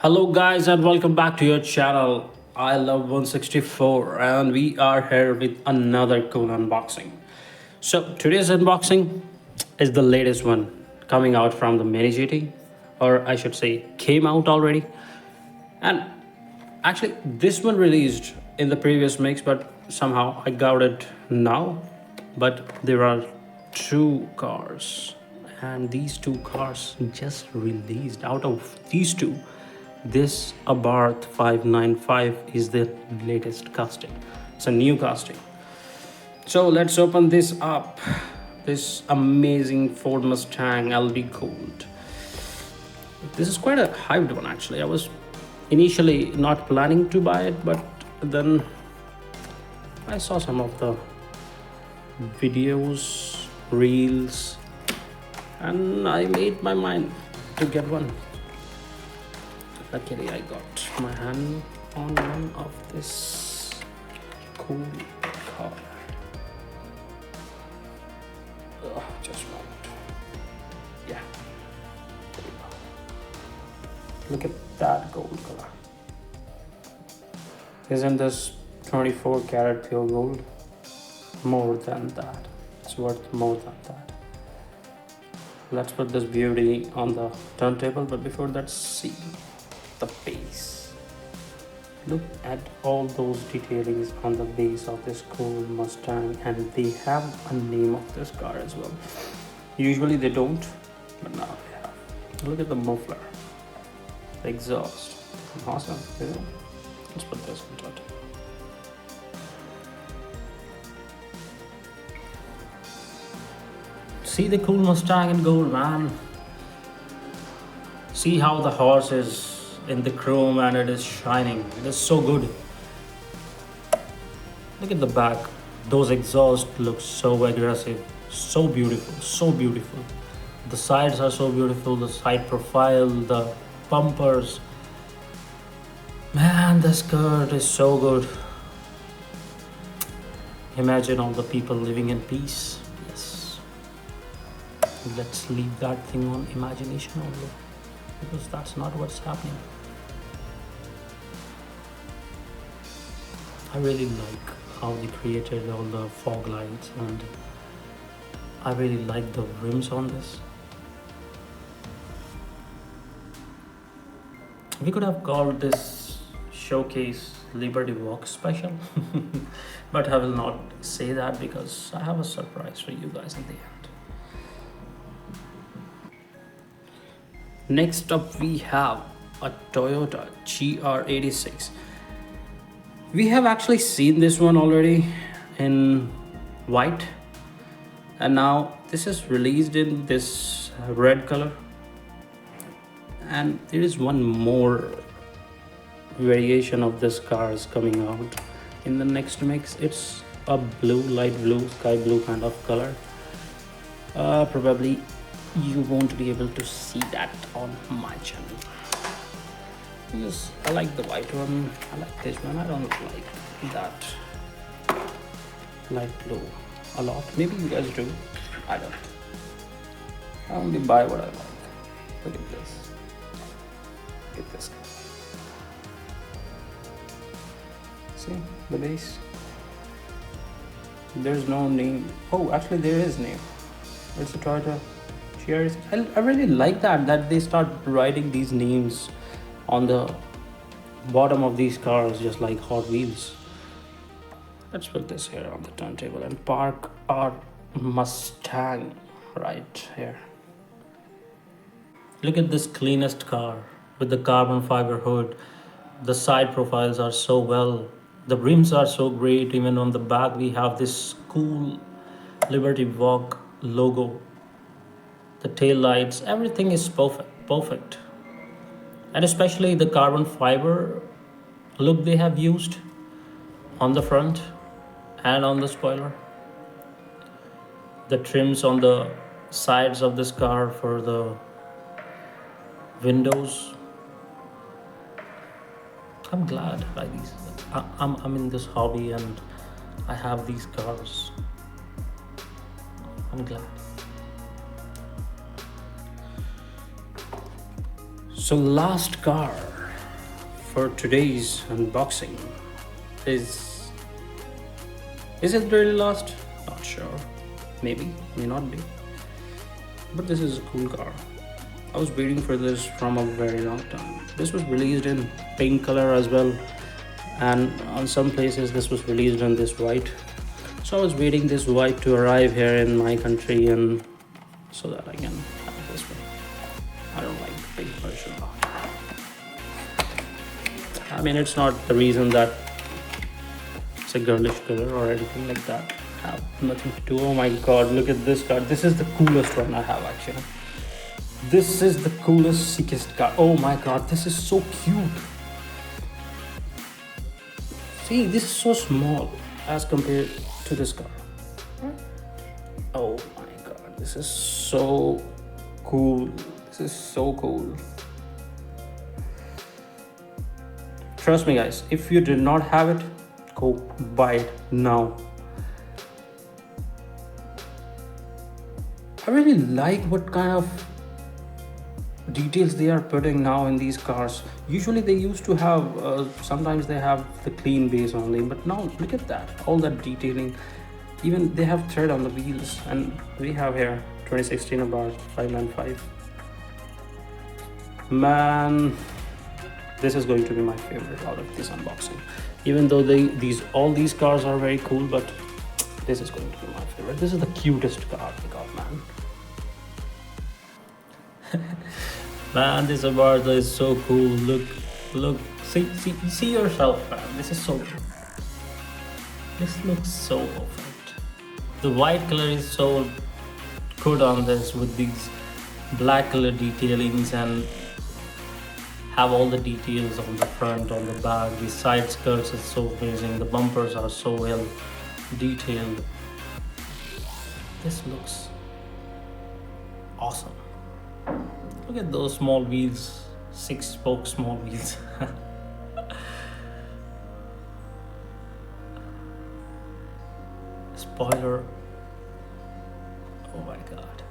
Hello, guys, and welcome back to your channel. I love 164, and we are here with another cool unboxing. So, today's unboxing is the latest one coming out from the Mini GT, or I should say, came out already. And actually, this one released in the previous mix, but somehow I got it now. But there are two cars, and these two cars just released. Out of these two, this Abarth 595 is the latest casting. It's a new casting. So let's open this up. This amazing Ford Mustang LB Gold. This is quite a hyped one actually. I was initially not planning to buy it, but then I saw some of the videos, reels, and I made my mind to get one. Luckily, I got my hand on one of this cool car. Just a moment. Yeah. There we go. Look at that gold color. Isn't this 24 karat pure gold? More than that. It's worth more than that. Let's put this beauty on the turntable, but before that, see the base. Look at all those detailings on the base of this cool Mustang, and they have a name of this car as well. Usually they don't, but now they have. Look at the muffler, the exhaust. Awesome, isn't it? Let's put this on top. See the cool Mustang in gold, man. See how the horse is in the chrome and it is shining. It is so good. Look at the back. Those exhausts look so aggressive, so beautiful, so beautiful. The sides are so beautiful, the side profile, the bumpers. Man, this skirt is so good. Imagine all the people living in peace. Yes. Let's leave that thing on imagination only, because that's not what's happening. I really like how they created all the fog lights, and I really like the rims on this. We could have called this showcase Liberty Walk Special, but I will not say that because I have a surprise for you guys in the end. Next up, we have a Toyota GR86. We have actually seen this one already in white, and now this is released in this red color, and there is one more variation of this car is coming out in the next mix. It's a blue, light blue, sky blue kind of color. Probably you won't be able to see that on my channel. Yes, I like the white one. I like this one. I don't like that light blue a lot. Maybe you guys do. I don't. I only buy what I like. Look at this. Look at this. See the base. There's no name. Oh, actually there is name. It's a Toyota GR86. I really like that they start writing these names on the bottom of these cars, just like Hot Wheels. Let's put this here on the turntable and park our Mustang right here. Look at this cleanest car with the carbon fiber hood. The side profiles are so well. The rims are so great. Even on the back we have this cool Liberty Walk logo. The tail lights, everything is perfect. And especially the carbon fiber look they have used on the front and on the spoiler. The trims on the sides of this car for the windows. I'm glad by these. I'm in this hobby and I have these cars. I'm glad. So last car for today's unboxing is it really last? Not sure. Maybe, may not be. But this is a cool car. I was waiting for this from a very long time. This was released in pink color as well, and on some places this was released in this white. So I was waiting this white to arrive here in my country, and so that I can have this one. I don't like the pink version. I mean, it's not the reason that it's a girlish color or anything like that. Have nothing to do. Oh my god, look at this car. This is the coolest one I have actually. This is the coolest, sickest car. Oh my god, this is so cute. See, this is so small as compared to this car. Oh my god, this is so cool. This is so cool. Trust me guys, if you did not have it, go buy it now. I really like what kind of details they are putting now in these cars. Usually they used to have, sometimes they have the clean base only, but now look at that, all that detailing. Even they have thread on the wheels, and we have here 2016 Abarth 595. Man, this is going to be my favorite out of this unboxing. Even though all these cars are very cool, but this is going to be my favorite. This is the cutest car I got, man. Man, this Abarth is so cool. Look, see yourself, man. This is so cool. This looks so perfect. The white color is so good on this with these black color detailings, and have all the details on the front, on the back. The side skirts is so amazing. The bumpers are so well detailed. This looks awesome. Look at those small wheels, 6-spoke small wheels. Spoiler. Oh my god.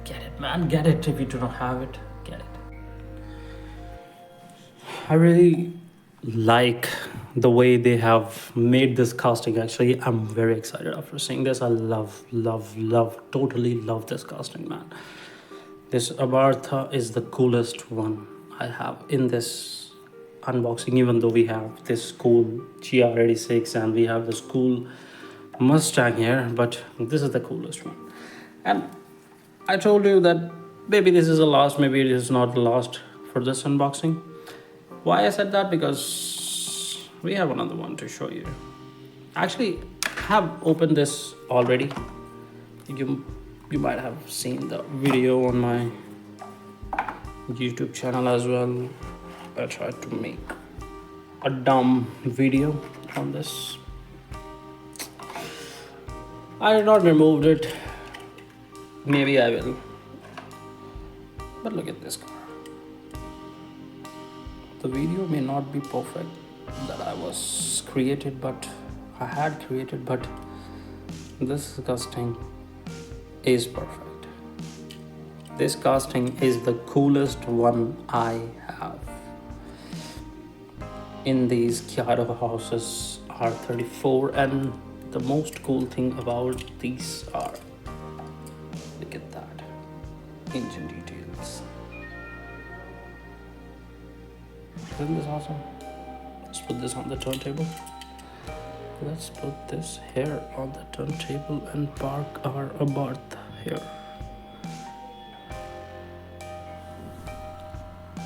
Get it, man, get it. If you do not have it, get it. I really like the way they have made this casting. Actually, I'm very excited after seeing this. I totally love this casting, man. This Abarth is the coolest one I have in this unboxing, even though we have this cool GR86 and we have this cool Mustang here, but this is the coolest one. And I told you that maybe this is the last, maybe it is not the last for this unboxing. Why I said that? Because we have another one to show you. Actually, I have opened this already. You might have seen the video on my YouTube channel as well. I tried to make a dumb video on this. I did not remove it. Maybe I will. But look at this car. The video may not be perfect that I was created, but I had created, but this casting is perfect. This casting is the coolest one I have in these Kaido Houses R34, and the most cool thing about these are, look at that, engine details. Isn't this awesome? Let's put this on the turntable. Let's put this here on the turntable and park our Abarth here.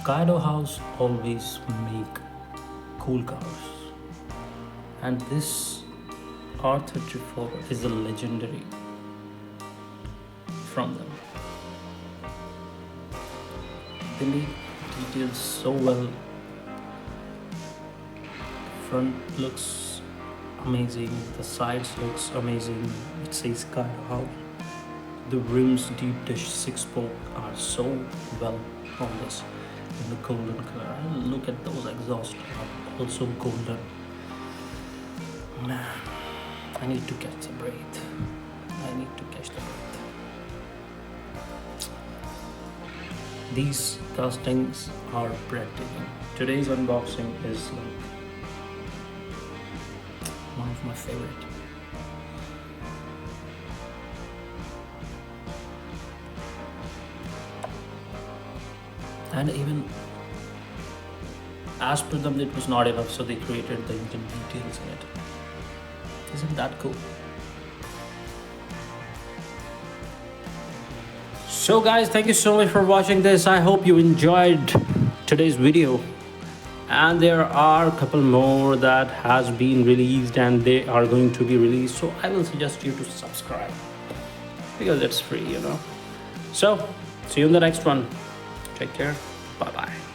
Kaido House always make cool cars, and this R34 is a legendary from them. They make details so well. Front looks amazing, the sides looks amazing. It says Kaido House. The rims, deep dish 6-spoke, are so well on this in the golden color. And look at those exhausts, are also golden. Man, I need to catch the breath. I need to catch the breath. These castings are breathtaking. Today's unboxing is like one of my favorite. And even as per them, it was not enough, so they created the engine details in it. Isn't that cool? So guys, thank you so much for watching this. I hope you enjoyed today's video. And there are a couple more that has been released and they are going to be released. So I will suggest you to subscribe because it's free, you know. So see you in the next one. Take care. Bye bye.